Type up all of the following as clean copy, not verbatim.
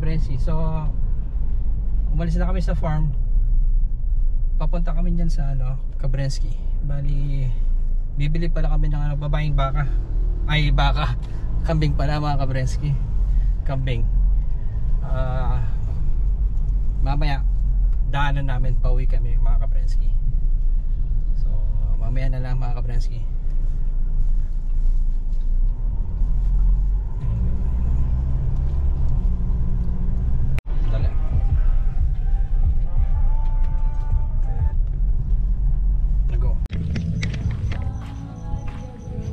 kabrensi. So umalis na kami sa farm, papunta kami dyan sa Kabrenski. Bali bibili pala kami ng babaeng baka. Ay baka, kambing pala mga kabrenski. Kambing. Mamaya daanan namin, pauwi kami mga kabrenski. So mamaya na lang mga kabrenski.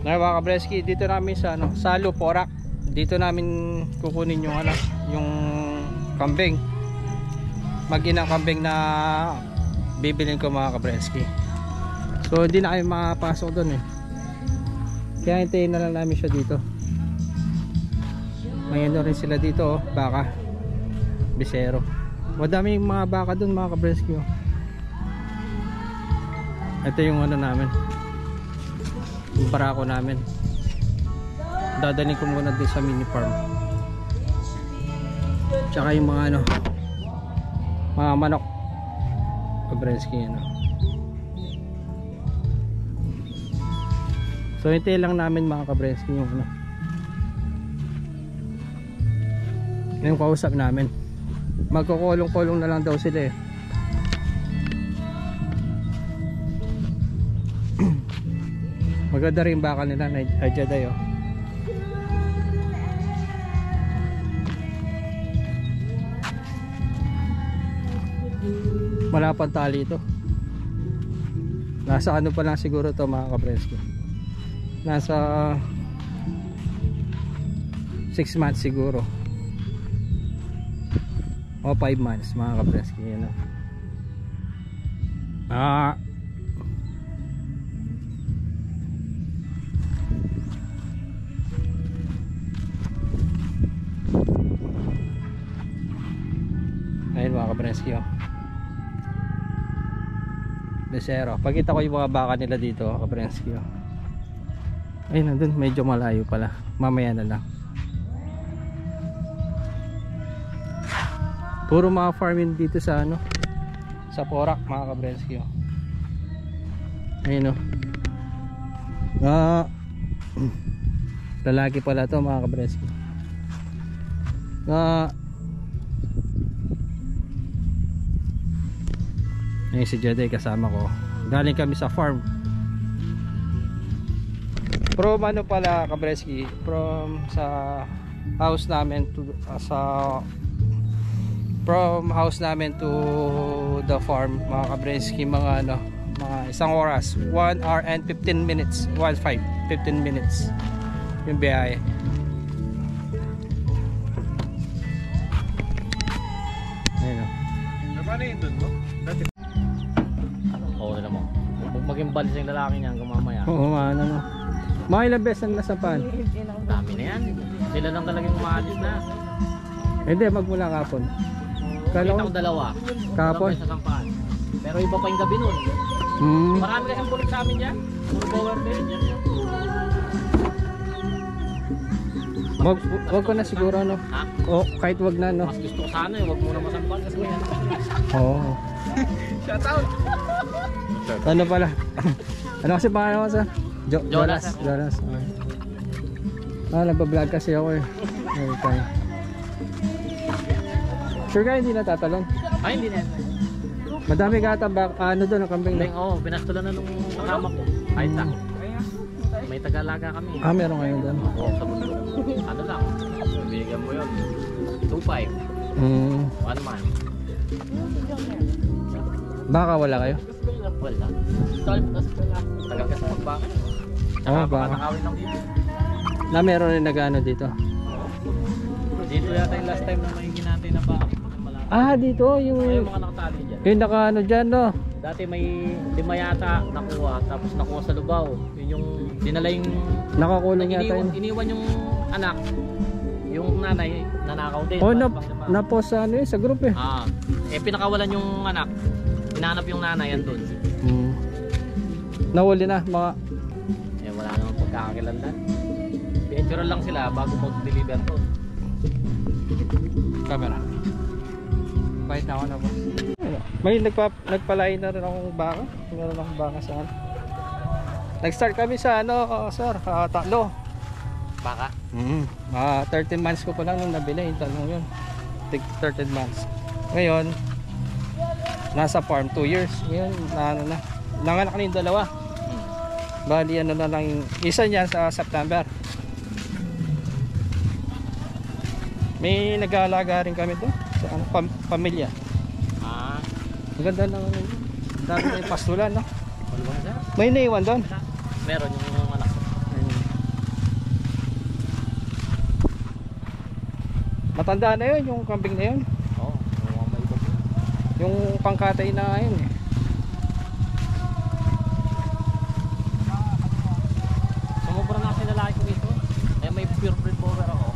Ngayon mga kabrenski, dito namin sa Salo, Porac. Dito namin kukunin yung yung kambing. Mag-inang kambing na bibilin ko mga kabrenski. So hindi na kayo makapasok doon eh. Kaya hintayin na lang namin siya dito. May rin sila dito baka, bisero. Madaming mga baka doon mga kabrenski. Ito yung namin, yung barako namin. Dadalhin ko muna din sa mini farm. Tsaka yung mga mga manok kabrenski So hintayin lang namin mga kabrenski yung kausap namin. Magkukulong-kulong na lang daw sila eh. Maganda rin baka nila na Ajaday Malapad tali ito. Nasa pa lang siguro to mga kabrenski. Nasa 6 months siguro o 5 months mga kabrenski. Ayun mga kabrenski Besero. Pagkita ko yung mga baka nila dito kabrenski ayun nandun, medyo malayo pala. Mamaya na lang. Puro mga farming dito sa sa Porac mga kabrenski ayun lalaki pala to mga kabrenski. Ayun si Jaday kasama ko. Galing kami sa farm. From pala kabrenski, from sa house namin to from house namin to the farm mga kabrenski, mga isang oras, 1 hour and 15 minutes, 15 minutes yung biyahe. Ayun paano yun dun mo? Oo na mo. Huwag maging balis yung lalaki niyan kung mamaya. Oo mga ilang beses ang nasapan? Dami na yan. Sila lang talagang umaalis na. Hindi, magmula kapon. Kita ko dalawa. Kapon? Sa sampaan. Pero iba pa yung gabi nun. Marami kasing bulot sa amin dyan. Puro power din. Wag ko na siguro Ha? O kahit wag na Mas gusto ko sana wag muna masampan kasi may Oo. Shout out! Ano pala? Ano kasi pangalan mo sa? Jonas. Jonas. Nagpa-vlog kasi ako eh. Okay. Sure ka hindi natatalon? Ay hindi na. Madami ka ata doon ang kambing na? Oo, pinastulan na nung kasama ko. Kahit na. May Tagalaga kami. Meron ngayon doon. Oo, sa bundok. Ano lang, bigyan mo yun 2.5. 1 month. Baka wala kayo? Wala. Tagal ka sa magbaka. Baka. Nakawin lang dito. Na meron rin nag-ano dito? Dito yata yung last time na may ginatay na baka. Dito yung... Ay, yung mga nakatali dyan. Yung naka-ano dyan no? Dati may 5 yata nakuha, tapos nakuha sa Lubao. Yun yung dinala yung... Nakakulong yata yun. Iniwan yung anak. Yung nanay, nanakaw din. Napost sa sa group eh. Pinakawalan yung anak. Hinanap yung nanay andun. Nawali na mga... Wala namang pagkakakilanlan. Picture lang sila bago mag-deliver to. Camera. Bait na ako na boss. May nagpalain na rin akong baka. Meron akong baka sa ano. Nag-start kami sa ano, sir, tatlo. Baka? 13 months ko pa lang nung nabili yung talong yun. 13 months. Ngayon, nasa farm 2 years. Ngayon, nanganak na yung dalawa. Bali, ano na lang yung isa niyan sa September. May nag-aalaga rin kami doon sa ano, pamilya. Ang ganda ng ano, dami na yung pastulan, no? May naiwan doon. Meron yung anak ko. Matanda na yun, yung kambing na yun. Oo, may iba po. Yung pangkatay na yun eh. Sumubra na kasi lalaki ko ito. Eh may pure breed power ako.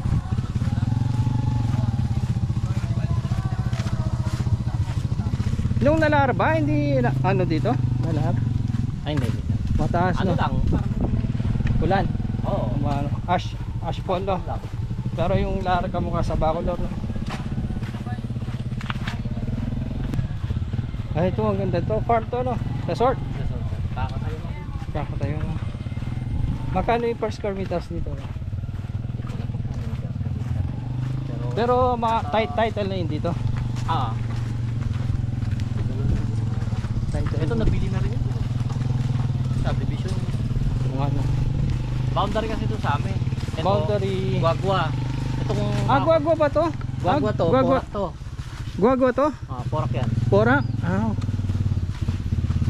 Yung nalar ba? Hindi ano dito? Nalar? Ay hindi. Mataas, Ano no? lang? Ulan. Oo. Ano, ash pond, no? Lang. Pero yung larga mukha sa Bacolor, no? Ay, ito ang ganda to. Farm to, no? Resort. Baka tayo lang. Kakatayo, no? Magkano yung per square meters dito? No? Pero title na yun dito. Ito nabili na rin yun. Subdivision. Yung ano. Boundary kasi ito sa amin. Ito, Boundary. Guagua. Itong Guagua ba to? Guagua to. Guagua. Porak to. Guagua to? Porak yan. Porak?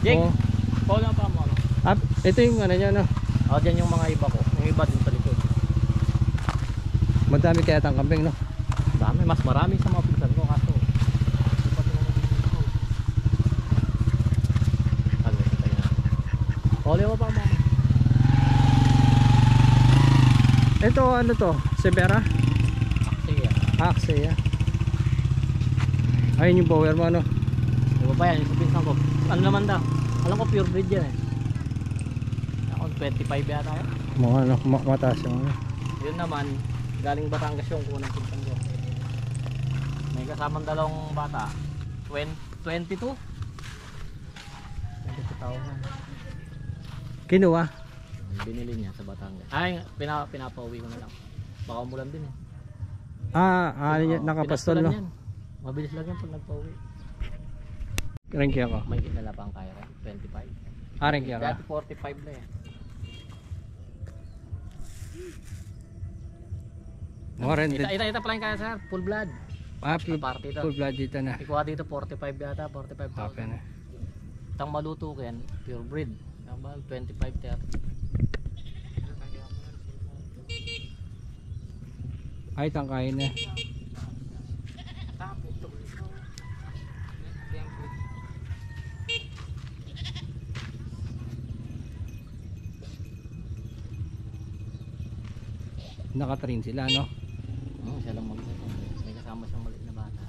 Jake, Oh. Paul na pa mo. Ito yung ano niya, no? Dyan yung mga iba ko. Yung iba din sa likod. Madami kaya tang kambing, no? Dami, mas marami sa mga pinsan ko kaso. Paul mo pa mo. Ito ano to? Severa? Sige. Axia. Ayun yung power mo, ano? Iba pa yan, yung sa pinsan ko. Ano naman daw? Alam ko pure breed yan eh. Ako 25 yata yan. Mga ano, mataas yung ano. Yun naman, galing Batangas yung kunang pinsan ko. May kasamang dalawang bata. 22? 22,000. Kinuha? Binili niya sa Batangas. Ay, pinapauwi ko na lang. Baka umulan din eh. Nakapastol, no? Yan. Mabilis lang yan pag nagpauwi. Ranky ako. May kilala pang kaya rin, 25. Ranky ako. Dati 45 na eh. More rented. Ita pala yung kaya sir, full blood. Party ito. Full blood dito na. Ikuha dito 45 yata, 45,000. Okay na. Itang maluto ko yan, pure breed. Tambal, 25-30. Ay, tangkain na. Nakatrain sila, no? Siya lang mag-isa. May kasama siyang maliit na bata.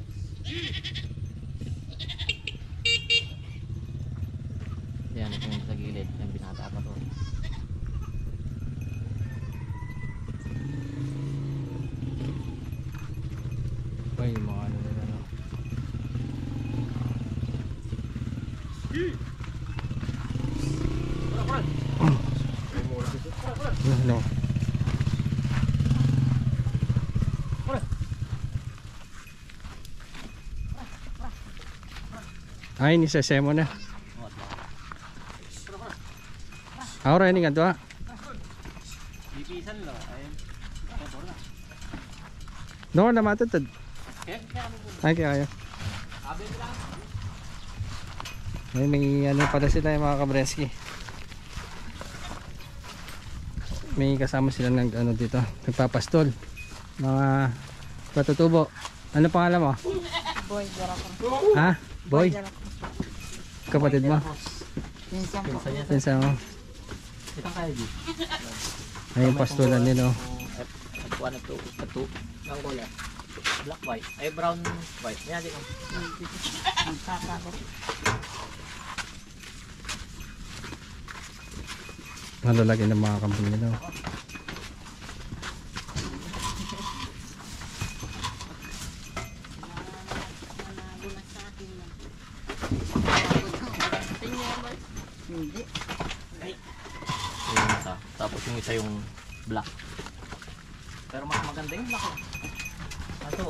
Yan, ito yung sa gilid. Yung binata pa to. Ay, yung mga ano nila, no? No. Ay, ni sesemo na. Ahora ini nga to. Bipisan lo. Ayun. No na matutod. Ay kaya. May ano pala sila yung mga kabreski. May kasama sila ng ano dito, nagpapastol. Mga patutubo. Ano pangalan mo? Boy, Jarako. Ha? Boy? Kapatid mo? Pinsan ko. Pinsan niya. Pinsan mo? Itang kaya di. Ay yung pastulan nila. F1 ito. Ito. Ang kulay. Black white. Ay brown white. May adik ang. Magkakabot. Malalaki ng mga kambing nila. Yung isa yung black. Pero mas maganda yung black. Ato.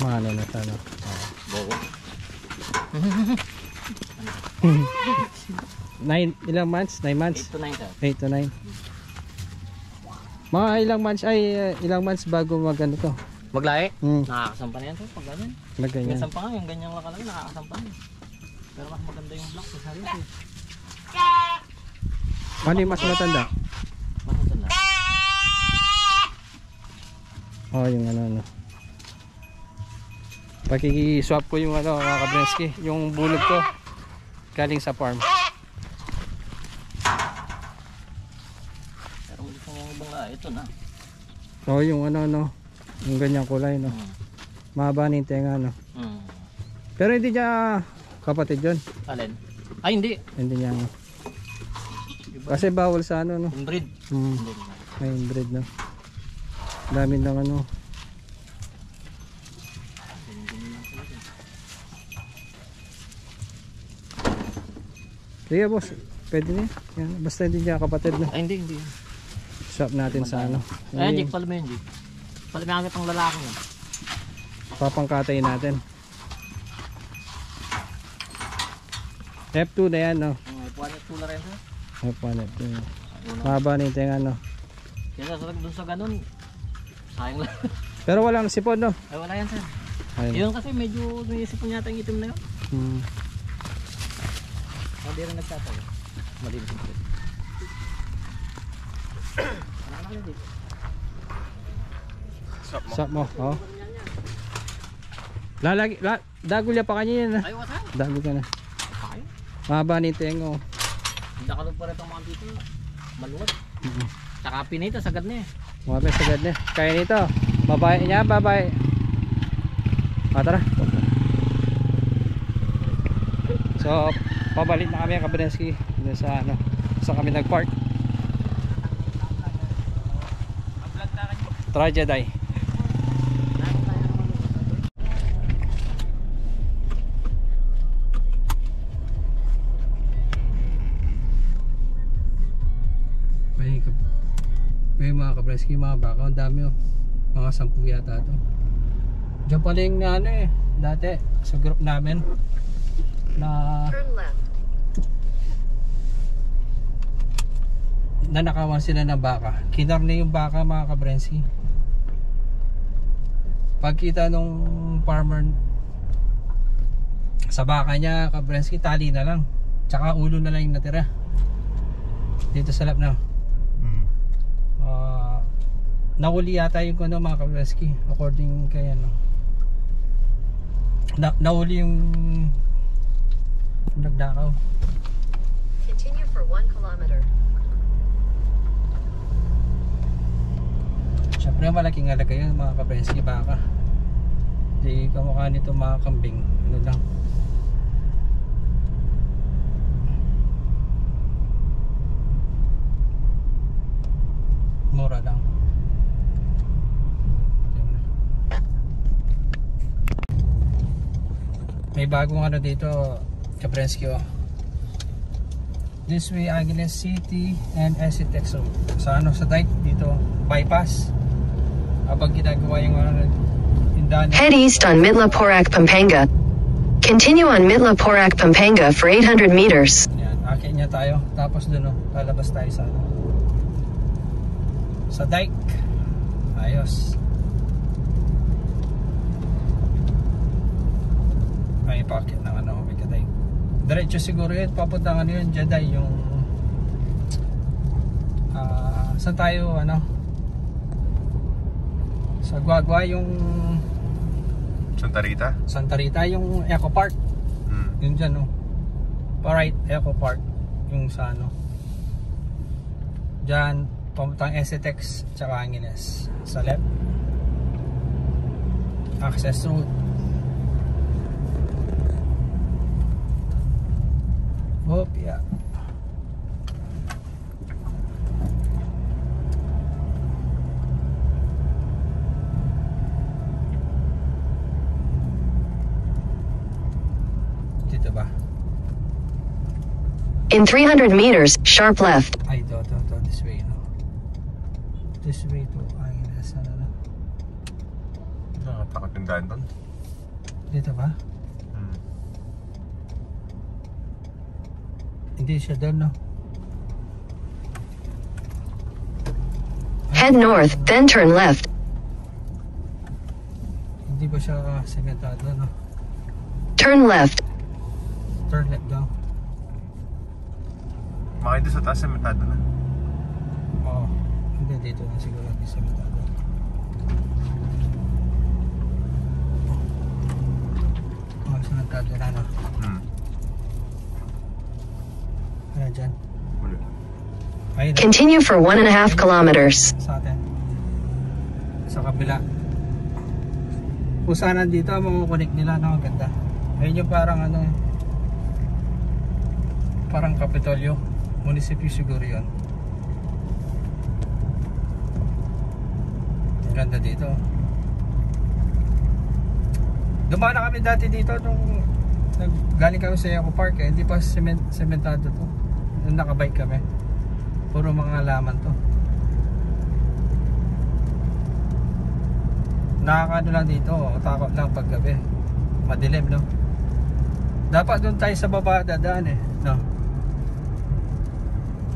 Mahalo na sana. Bogo. 9 ilang months? 9 months? 8 to 9 sir. 8 to 9. Mga ilang months ilang months bago magano to? Maglae? Hmm. Nakakasampa na yan sir pag ganyan. Ganyan. Minsan pa nga yung ganyang lakalaki nakakasampa na. Pero mas maganda yung black sa sarili. Ano yung mas matanda? Mas maganda. Oh, yung ano. Pakiki-swap ko yung ano, mga Kabrensky, yung bulog ko galing sa farm. Pero gusto mo yung ibang ito na. Oh, yung ano, yung ganyang kulay, no. Mahaba na yung tenga, no. Pero hindi niya kapatid yun. Alin? Ay hindi. Hindi niya, no. Kasi bawal sa ano, no. Inbreed. Hindi. May inbreed, no. Dami ng ano. Sige boss, pwede na yan. Basta hindi niya kapatid, no. Ay hindi. Swap natin sa ano. Ay Jake, pala mo yun Jake. Pala mo yung pang lalaki mo. Papangkatay natin. F2 na yan, no. Puwan yung tula rin sir. F1, F2. Mahaba na yung tenga, no. Kaya dun sa ganun, sayang lang. Pero walang sipon, no. Ay wala yan sir. Ayun. Yun kasi medyo naisip mo yata yung itim na yun. Hindi rin nagtatayo. Malinis yung sir. Ano lang dito? Swap mo, oh. Dagulya pa kanya yan, Ay wasan? Dagul ka na. Okay. Mahaba na yung tenga, oh. Hindi ka pa rin itong mga dito. Maluwag. Tsaka pinita, sagad na eh. Mga sagad na. Kaya nito. Babae niya, babae. Tara. So, pabalik na kami Kabrensky sa ano, sa kami nag-park. Tragedy. May mga Kabrensky, mga baka, ang dami oh. Mga 10 yata to. Diyan pala yung ano eh, dati sa group namin na nanakawan sila ng baka. Kinar na yung baka mga Kabrensky. Pagkita nung farmer sa baka niya Kabrensky, tali na lang. Tsaka ulo na lang yung natira. Dito sa lap na. Nahuli yata yung ano mga Kabrensky, according kay ano. Nahuli yung nagdakaw. Continue for 1 kilometer. Siyempre malaking halaga yun mga Kabrensky, baka. Di kamukha nito mga kambing. Ano lang. Mura lang. May bagong ano dito Kabrensky, oh. This way Angeles City and SCTEX, so, sa ano, sa dike dito bypass habang ginagawa yung tindahan. Head east on Mitla-Porac, Pampanga. Continue on Mitla-Porac, Pampanga for 800 meters. Yan, akin niya tayo. Tapos dun, oh, lalabas tayo sa ano, sa dike. Ayos. May pocket ng ano, may katay. Diretso siguro yun, papuntang ano yun, Jeday, yung saan tayo, ano, sa Guagua, yung Santa Rita? Santa Rita, yung Eco Park. Yun dyan, no. Alright, Eco Park, yung sa ano, dyan, papuntang SCTEX, tsaka Angeles, sa left. Access road. Oh, yeah. In 300 meters, sharp left. Ay, to. This way, no? This way to. Ay, nasa na. Nakatakot yung daan doon. Dito ba? Hindi siya doon, no? Head north, then turn left. Hindi ba siya sementado, no? Turn left. Turn left daw. Makita sa taas, sementado na. Oo. Hindi, dito na siguro hindi sementado. Oo, sementado na, no? Ayan dyan. Wala. Ayun, Continue for 1.5 kilometers. sa atin. Sa kabila. Kung saan nandito, makukunik nila, no? Ang ganda. Ayun yung parang ano, parang Kapitolyo. Munisipyo siguro yun. Ang ganda dito. Dumaan na kami dati dito nung galing kami sa Eco Park, eh. Hindi pa sementado to. Nung nakabike kami. Puro mga halaman to. Nakakano lang dito, takot lang pag gabi. Madilim, no? Dapat doon tayo sa baba dadaan, eh, no?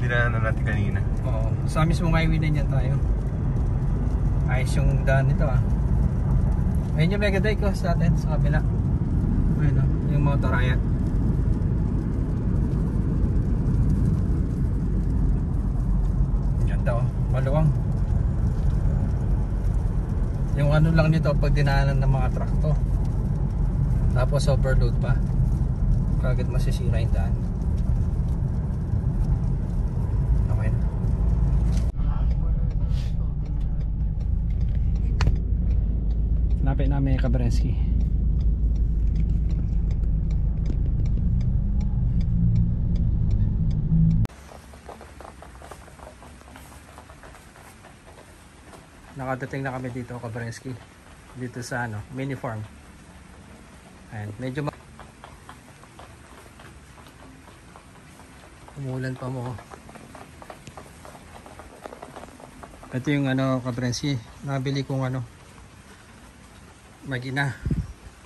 Dinaanan natin kanina. Oo, sa mismong highway na yan tayo. Ayos yung daan nito, ah. Ayun yung mega dike ko sa atin, sa kabila. Ayun, no? Yung motor, ayan. Ganda, oh. Maluwang. Yung ano lang nito pag dinaanan ng mga truck to. Tapos overload pa. Kagad masisira yung daan. Okay na. Hanapin namin yung Kabrenski. Nakadating na kami dito, Kabrenski. Dito sa ano, mini farm. Ayan, medyo umulan pa mo. Ito yung ano, Kabrenski, nabili kong ano, mag-ina.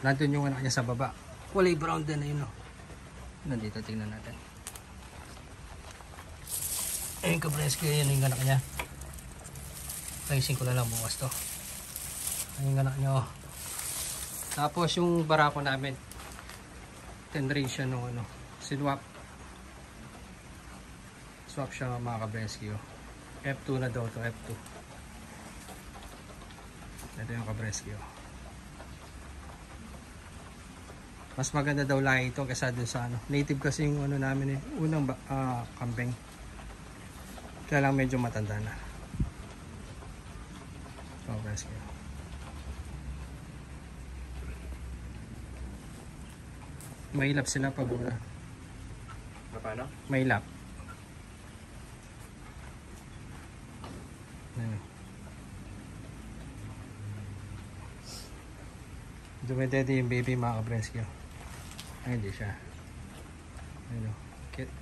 Nandun yung anak niya sa baba. Kulay brown din na yun, no? Nandito, tingnan natin. Ayun, Kabrenski, yun yung anak niya. Pricing ko na lang bukas to. Ayun yung anak niya, oh. Tapos yung barako namin, 10 ratio no, ano, sinwap. Swap siya mga Kabrenski, oh. F2 na daw to, F2. Ito yung Kabrenski, oh. Mas maganda daw lahi ito kaysa dun sa ano. Native kasi yung ano namin, eh, unang kambing. Kaya lang medyo matanda na. Kabrenski, oh. Mailap sila pag una. Paano? Mailap. Ayan. Dumedede yung baby mga Kabrenski. Ay, hindi siya. Ayun, oh. Cute.